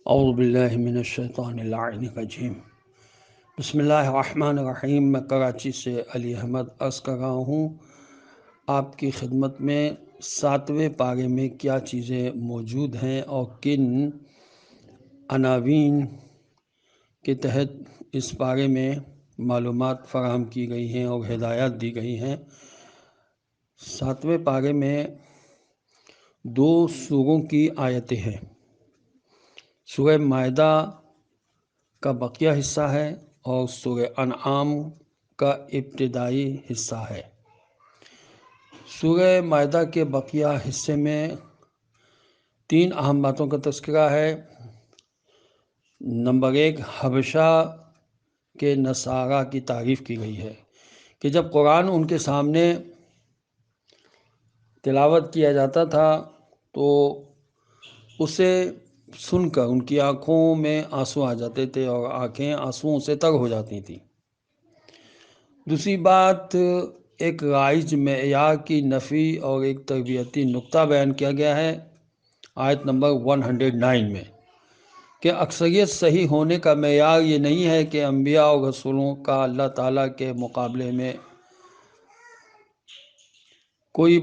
اعوذ باللہ من الشیطان اللعین الرجیم بسم اللہ الرحمن الرحیم۔ میں کراچی سے علی احمد عرض کر رہا ہوں آپ کی خدمت میں 7ویں پارے میں کیا چیزیں موجود ہیں اور کن عناوین کے تحت اس پارے میں معلومات فراہم کی گئی ہیں اور ہدایات دی گئی ہیں۔ 7ویں پارے میں 2 سوروں کی آیتیں ہیں۔ سورہ مائدہ کا بقیہ حصہ ہے اور سورہ انعام کا ابتدائی حصہ ہے۔ سورہ مائدہ کے بقیہ حصے میں 3 اہم باتوں کا تذکرہ ہے۔ نمبر 1، حبشہ کے نصارہ کی تعریف کی گئی ہے کہ جب قرآن ان کے سامنے تلاوت کیا جاتا تھا تو اسے سن کر ان کی آنکھوں میں آنسو آ جاتے تھے اور آنکھیں آنسوؤں سے تر ہو جاتی تھیں۔ دوسری بات، ایک رائج معیار کی نفی اور ایک تربیتی نقطہ بیان کیا گیا ہے آیت نمبر 109 میں کہ اکثریت صحیح ہونے کا معیار یہ نہیں ہے کہ انبیاء اور رسولوں کا اللہ تعالیٰ کے مقابلے میں کوئی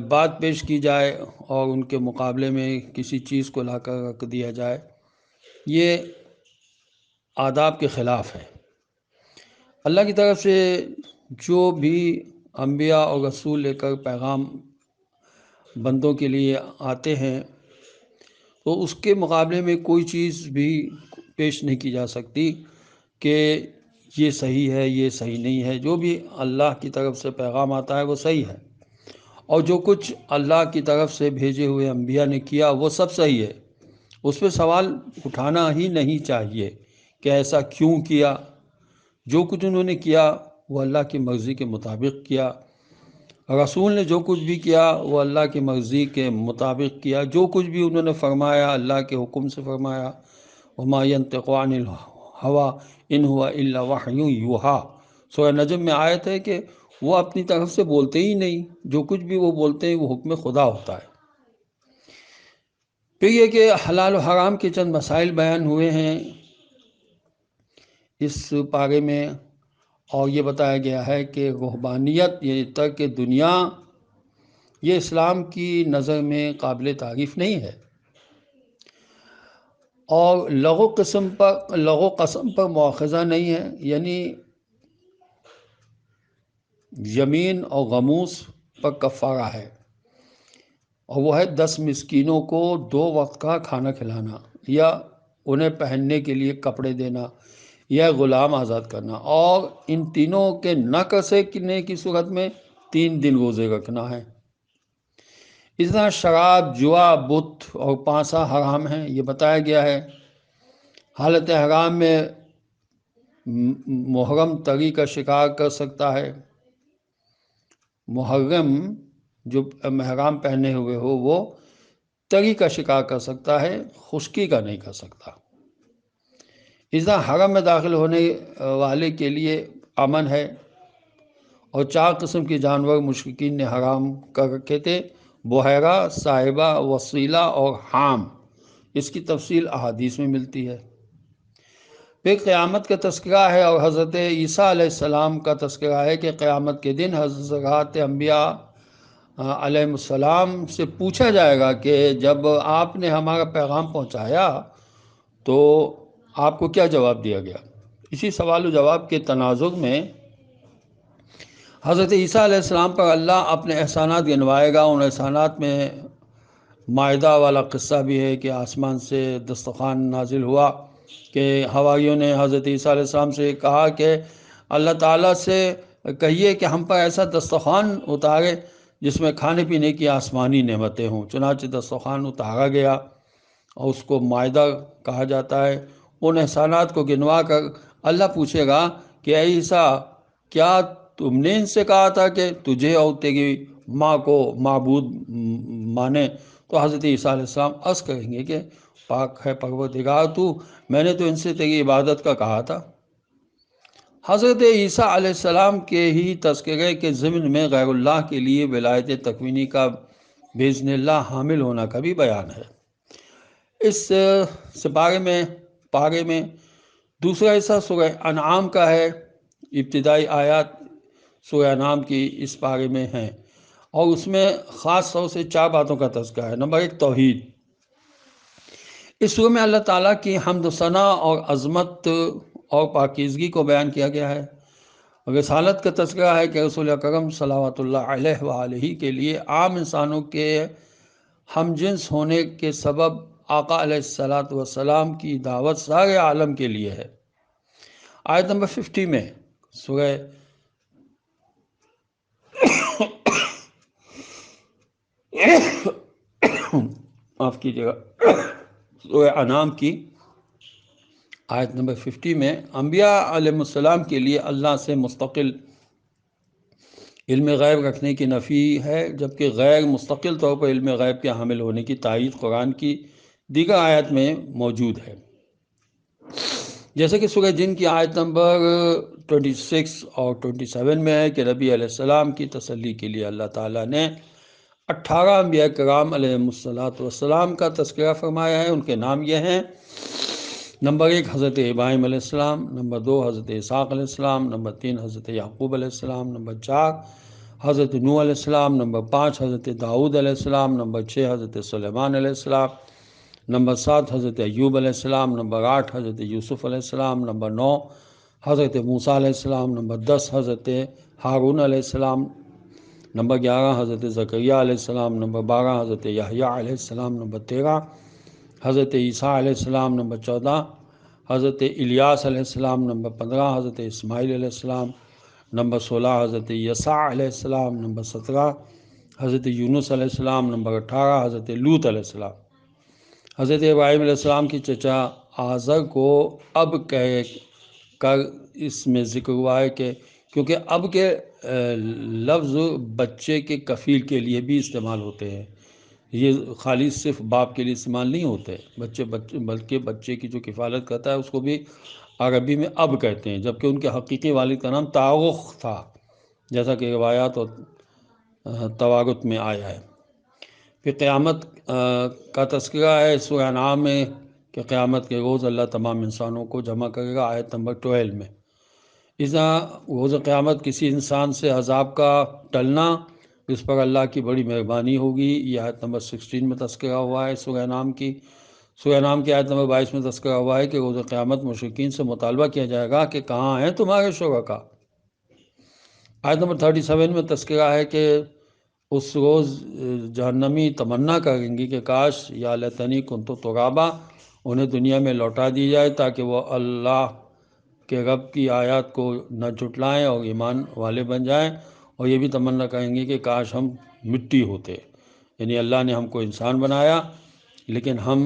بات پیش کی جائے اور ان کے مقابلے میں کسی چیز کو لا کر رکھ دیا جائے، یہ آداب کے خلاف ہے۔ اللہ کی طرف سے جو بھی انبیاء اور رسول لے کر پیغام بندوں کے لیے آتے ہیں تو اس کے مقابلے میں کوئی چیز بھی پیش نہیں کی جا سکتی کہ یہ صحیح ہے، یہ صحیح نہیں ہے۔ جو بھی اللہ کی طرف سے پیغام آتا ہے وہ صحیح ہے، اور جو کچھ اللہ کی طرف سے بھیجے ہوئے انبیاء نے کیا وہ سب صحیح ہے۔ اس پہ سوال اٹھانا ہی نہیں چاہیے کہ ایسا کیوں کیا۔ جو کچھ انہوں نے کیا وہ اللہ کی مرضی کے مطابق کیا۔ رسول نے جو کچھ بھی کیا وہ اللہ کی مرضی کے مطابق کیا۔ جو کچھ بھی انہوں نے فرمایا اللہ کے حکم سے فرمایا۔ وما ينطق عن الهوى ان هو الا وحی یوحی۔ سورہ نجم میں آیت ہے کہ وہ اپنی طرف سے بولتے ہی نہیں، جو کچھ بھی وہ بولتے ہیں وہ حکم خدا ہوتا ہے۔ پھر یہ کہ حلال و حرام کے چند مسائل بیان ہوئے ہیں اس پارے میں، اور یہ بتایا گیا ہے کہ رہبانیت یہ ترک دنیا یہ اسلام کی نظر میں قابل تعریف نہیں ہے، اور لغو قسم پر مؤاخذہ نہیں ہے، یعنی یمین اور غموس پر کفارہ ہے، اور وہ ہے 10 مسکینوں کو 2 وقت کا کھانا کھلانا، یا انہیں پہننے کے لیے کپڑے دینا، یا غلام آزاد کرنا، اور ان تینوں کے نہ کر سکنے کی صورت میں 3 دن روزے رکھنا ہے۔ اس طرح شراب، جوا، بت اور پانسا حرام ہیں، یہ بتایا گیا ہے۔ حالت حرام میں محرم تری کا شکار کر سکتا ہے۔ محرم جو محرام پہنے ہوئے ہو وہ تری کا شکار کر سکتا ہے، خشکی کا نہیں کر سکتا۔ اس طرح حرم میں داخل ہونے والے کے لیے امن ہے، اور 4 قسم کے جانور مشرکین نے حرام کر رکھے تھے: بحیرہ، صاحبہ، وسیلہ اور حام۔ اس کی تفصیل احادیث میں ملتی ہے۔ پھر قیامت کا تذکرہ ہے، اور حضرت عیسیٰ علیہ السلام کا تذکرہ ہے کہ قیامت کے دن حضرات انبیاء علیہ السلام سے پوچھا جائے گا کہ جب آپ نے ہمارا پیغام پہنچایا تو آپ کو کیا جواب دیا گیا۔ اسی سوال و جواب کے تناظر میں حضرت عیسیٰ علیہ السلام پر اللہ اپنے احسانات گنوائے گا۔ ان احسانات میں مائدہ والا قصہ بھی ہے کہ آسمان سے دسترخوان نازل ہوا کہ حواریوں نے حضرت عیسیٰ علیہ السلام سے کہا کہ اللہ تعالیٰ سے کہیے کہ ہم پر ایسا دسترخوان اتارے جس میں کھانے پینے کی آسمانی نعمتیں ہوں۔ چنانچہ دسترخوان اتارا گیا، اور اس کو مائدہ کہا جاتا ہے۔ ان احسانات کو گنوا کر اللہ پوچھے گا کہ اے عیسیٰ، کیا تم نے ان سے کہا تھا کہ تجھے اور تیری ماں کو معبود مانے؟ تو حضرت عیسیٰ علیہ السلام عرض کریں گے کہ پاک ہے پروردگار تو، میں نے تو ان سے تیری عبادت کا کہا تھا۔ حضرت عیسیٰ علیہ السلام کے ہی تذکرے کے ضمن میں غیر اللہ کے لیے ولایت تکوینی کا بإذن اللہ حامل ہونا کا بھی بیان ہے۔ اس پارے میں دوسرا حصہ سورہ انعام کا ہے۔ ابتدائی آیات سورہ انعام کی اس پارے میں ہیں، اور اس میں خاص طور سے 4 باتوں کا تذکرہ ہے۔ نمبر 1، توحید۔ اس سورہ میں اللہ تعالیٰ کی حمد و ثنا اور عظمت اور پاکیزگی کو بیان کیا گیا ہے۔ رسالت کا تذکرہ ہے کہ رسول اکرم صلوات اللہ علیہ وآلہ کے لیے عام انسانوں کے ہم جنس ہونے کے سبب آقا علیہ السلام کی دعوت سارے عالم کے لیے ہے۔ آیت نمبر 50 میں سورہ معاف کیجیے گا، سورہ انعام کی آیت نمبر 50 میں انبیاء علیہ السلام کے لیے اللہ سے مستقل علم غیب رکھنے کی نفی ہے، جبکہ غیر مستقل طور پر علم غیب کے حامل ہونے کی تائید قرآن کی دیگر آیت میں موجود ہے، جیسے کہ سورہ جن کی آیت نمبر 26 اور 27 میں ہے کہ نبی علیہ السلام کی تسلی کے لیے اللہ تعالیٰ نے 18 انبیاء کرام علیہ السلام کا تذکرہ فرمایا ہے۔ ان کے نام یہ ہیں: نمبر 1 حضرت ابراہیم علیہ السلام، نمبر 2 حضرت اسحاق علیہ السلام، نمبر 3 حضرت یعقوب علیہ السلام، نمبر 4 حضرت نوح علیہ السلام، نمبر 5 حضرت داؤد علیہ السلام، نمبر 6 حضرت سلیمان علیہ السلام، نمبر 7 حضرت ایوب علیہ السلام، نمبر 8 حضرت یوسف علیہ السلام، نمبر 9 حضرت موسیٰ علیہ السلام، نمبر 10 حضرت ہارون علیہ السلام، نمبر 11 حضرت زکریا علیہ السلام، نمبر 12 حضرت یحییٰ علیہ السلام، نمبر 13 حضرت عیسیٰ علیہ السلام، نمبر 14 حضرت الیاس علیہ السلام، نمبر 15 حضرت اسماعیل علیہ السلام، نمبر 16 حضرت یسع علیہ السلام، نمبر 17 حضرت یونس علیہ السلام، نمبر 18 حضرت لوط علیہ السلام۔ حضرت ابراہیم علیہ السلام کی چچا آزر کو اب کہہ کر اس میں ذکر ہوا ہے کہ کیونکہ اب کے لفظ بچے کے کفیل کے لیے بھی استعمال ہوتے ہیں، یہ خالی صرف باپ کے لیے استعمال نہیں ہوتے، بلکہ بچے کی جو کفالت کرتا ہے اس کو بھی عربی میں اب کہتے ہیں، جبکہ ان کے حقیقی والد کا نام طاغوت تھا، جیسا کہ روایات اور توارث میں آیا ہے۔ پھر قیامت کا تذکرہ ہے سورہ انعام میں کہ قیامت کے روز اللہ تمام انسانوں کو جمع کرے گا، آیت نمبر 12 میں۔ اس روز قیامت کسی انسان سے عذاب کا ٹلنا اس پر اللہ کی بڑی مہربانی ہوگی، یہ آیت نمبر 16 میں تذکرہ ہوا ہے سورہ انعام کی۔ سورہ انعام کی آیت نمبر 22 میں تذکرہ ہوا ہے کہ روز قیامت مشرکین سے مطالبہ کیا جائے گا کہ کہاں ہیں تمہارے شرکاء۔ آیت نمبر 37 میں تذکرہ ہے کہ اس روز جہنمی تمنا کریں گی کہ کاش یا لیتنی کنت ترابا، انہیں دنیا میں لوٹا دی جائے تاکہ وہ اللہ کہ رب کی آیات کو نہ جھٹلائیں اور ایمان والے بن جائیں، اور یہ بھی تمنا کریں گے کہ کاش ہم مٹی ہوتے، یعنی اللہ نے ہم کو انسان بنایا لیکن ہم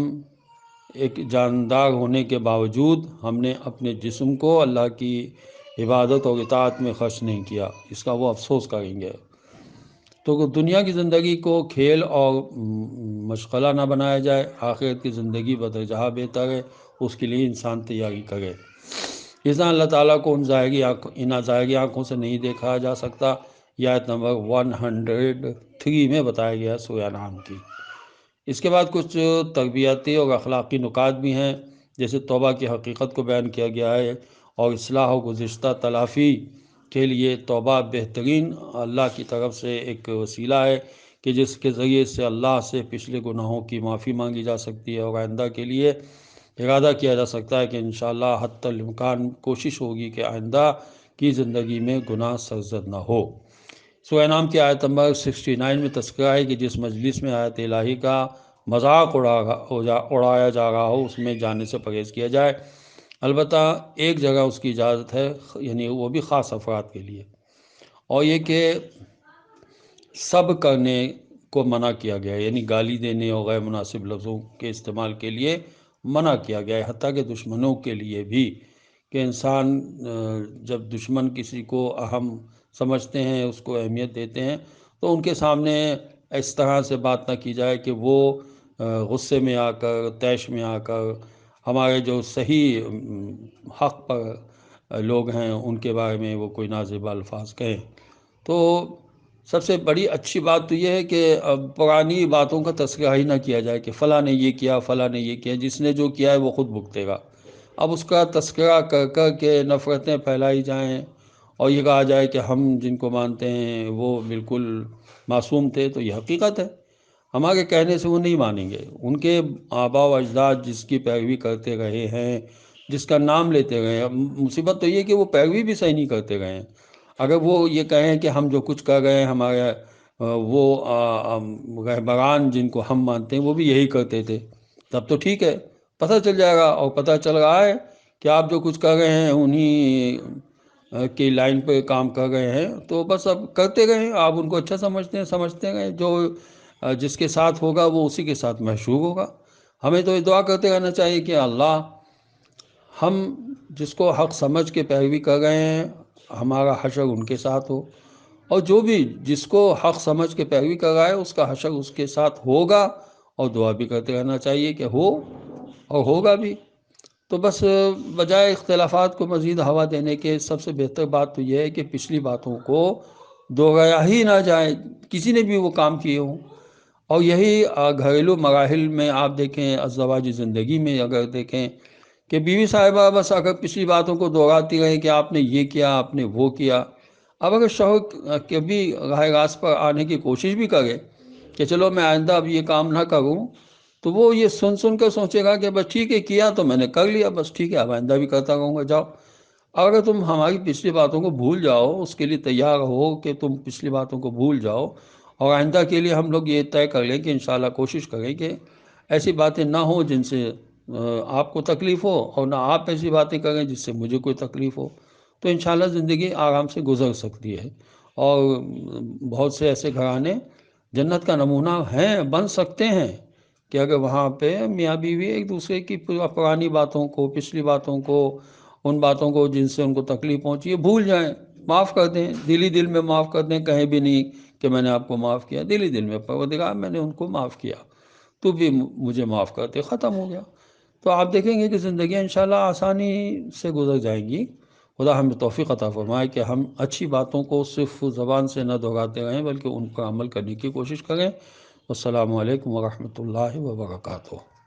ایک جاندار ہونے کے باوجود ہم نے اپنے جسم کو اللہ کی عبادت اور اطاعت میں خرچ نہیں کیا، اس کا وہ افسوس کریں گے۔ تو دنیا کی زندگی کو کھیل اور مشغلہ نہ بنایا جائے، آخرت کی زندگی بدرجہ بہتر ہے، اس کے لیے انسان تیاری کرے۔ اس طرح اللہ تعالیٰ کو ان ظاہری آنکھوں سے نہیں دیکھا جا سکتا، یہ آیت نمبر 103 میں بتایا گیا سورہ انعام کی۔ اس کے بعد کچھ تربیتی اور اخلاقی نکات بھی ہیں، جیسے توبہ کی حقیقت کو بیان کیا گیا ہے، اور اصلاح و گزشتہ تلافی کے لیے توبہ بہترین اللہ کی طرف سے ایک وسیلہ ہے کہ جس کے ذریعے سے اللہ سے پچھلے گناہوں کی معافی مانگی جا سکتی ہے، اور آئندہ کے لیے ارادہ کیا جا سکتا ہے کہ انشاءاللہ حتی الامکان کوشش ہوگی کہ آئندہ کی زندگی میں گناہ سرزد نہ ہو۔ سورہ انعام کی آیت نمبر 69 میں تذکرہ ہے کہ جس مجلس میں آیت الہی کا مذاق اڑایا جا رہا ہو اس میں جانے سے پرہیز کیا جائے، البتہ ایک جگہ اس کی اجازت ہے، یعنی وہ بھی خاص افراد کے لیے، اور یہ کہ سب کرنے کو منع کیا گیا ہے، یعنی گالی دینے اور غیر مناسب لفظوں کے استعمال کے لیے منع کیا گیا ہے، حتیٰ کہ دشمنوں کے لیے بھی، کہ انسان جب دشمن کسی کو اہم سمجھتے ہیں، اس کو اہمیت دیتے ہیں، تو ان کے سامنے اس طرح سے بات نہ کی جائے کہ وہ غصے میں آ کر، طیش میں آ کر ہمارے جو صحیح حق پر لوگ ہیں ان کے بارے میں وہ کوئی نازیبا الفاظ کہیں۔ تو سب سے بڑی اچھی بات تو یہ ہے کہ پرانی باتوں کا تذکرہ ہی نہ کیا جائے کہ فلاں نے یہ کیا، فلاں نے یہ کیا، جس نے جو کیا ہے وہ خود بھگتے گا۔ اب اس کا تذکرہ کر کر کے نفرتیں پھیلائی جائیں اور یہ کہا جائے کہ ہم جن کو مانتے ہیں وہ بالکل معصوم تھے، تو یہ حقیقت ہے۔ ہمارے کہنے سے وہ نہیں مانیں گے۔ ان کے آباء و اجداد جس کی پیروی کرتے رہے ہیں، جس کا نام لیتے رہے ہیں، اب مصیبت تو یہ کہ وہ پیروی بھی صحیح نہیں کرتے رہے ہیں۔ اگر وہ یہ کہیں کہ ہم جو کچھ کر رہے ہیں، ہمارے وہ رہبران جن کو ہم مانتے ہیں وہ بھی یہی کرتے تھے، تب تو ٹھیک ہے، پتہ چل جائے گا۔ اور پتہ چل رہا ہے کہ آپ جو کچھ کر رہے ہیں انہی کی لائن پہ کام کر رہے ہیں، تو بس اب کرتے رہیں۔ آپ ان کو اچھا سمجھتے ہیں، سمجھتے رہیں، جو جس کے ساتھ ہوگا وہ اسی کے ساتھ محشور ہوگا۔ ہمیں تو یہ دعا کرتے رہنا چاہیے کہ اللہ، ہم جس کو حق سمجھ کے پیروی کر رہے ہیں ہمارا حشر ان کے ساتھ ہو، اور جو بھی جس کو حق سمجھ کے پیروی کر رہا ہے اس کا حشر اس کے ساتھ ہوگا، اور دعا بھی کرتے رہنا چاہیے کہ ہو اور ہوگا بھی۔ تو بس بجائے اختلافات کو مزید ہوا دینے کے سب سے بہتر بات تو یہ ہے کہ پچھلی باتوں کو دہرایا ہی نہ جائے، کسی نے بھی وہ کام کیے ہوں۔ اور یہی گھریلو مراحل میں آپ دیکھیں، ازدواجی زندگی میں اگر دیکھیں کہ بیوی صاحبہ بس اگر پچھلی باتوں کو دہراتی رہیں کہ آپ نے یہ کیا، آپ نے وہ کیا، اب اگر شوہر کبھی راہ راست پر آنے کی کوشش بھی کرے کہ چلو میں آئندہ اب یہ کام نہ کروں، تو وہ یہ سن کر سوچے گا کہ بس ٹھیک ہے، کیا تو میں نے کر لیا، بس ٹھیک ہے، اب آئندہ بھی کرتا رہوں گا، جاؤ۔ اگر تم ہماری پچھلی باتوں کو بھول جاؤ، اس کے لیے تیار ہو کہ تم پچھلی باتوں کو بھول جاؤ، اور آئندہ کے لیے ہم لوگ یہ طے کر لیں کہ انشاءاللہ کوشش کریں کہ ایسی باتیں نہ ہوں جن سے آپ کو تکلیف ہو، اور نہ آپ ایسی باتیں کریں جس سے مجھے کوئی تکلیف ہو، تو انشاءاللہ زندگی آرام سے گزر سکتی ہے۔ اور بہت سے ایسے گھرانے جنت کا نمونہ ہیں، بن سکتے ہیں، کہ اگر وہاں پہ میاں بیوی ایک دوسرے کی پرانی باتوں کو، پچھلی باتوں کو، ان باتوں کو جن سے ان کو تکلیف پہنچی ہے بھول جائیں، معاف کر دیں، دلی دل میں معاف کر دیں، کہیں بھی نہیں کہ میں نے آپ کو معاف کیا، دلی دل میں پروردگار میں نے ان کو معاف کیا، تو بھی مجھے معاف کر دے، ختم ہو گیا۔ تو آپ دیکھیں گے کہ زندگیاں انشاءاللہ آسانی سے گزر جائیں گی۔ خدا ہمیں توفیق عطا فرمائے کہ ہم اچھی باتوں کو صرف زبان سے نہ دہراتے رہیں بلکہ ان پر عمل کرنے کی کوشش کریں۔ السلام علیکم ورحمۃ اللہ وبرکاتہ۔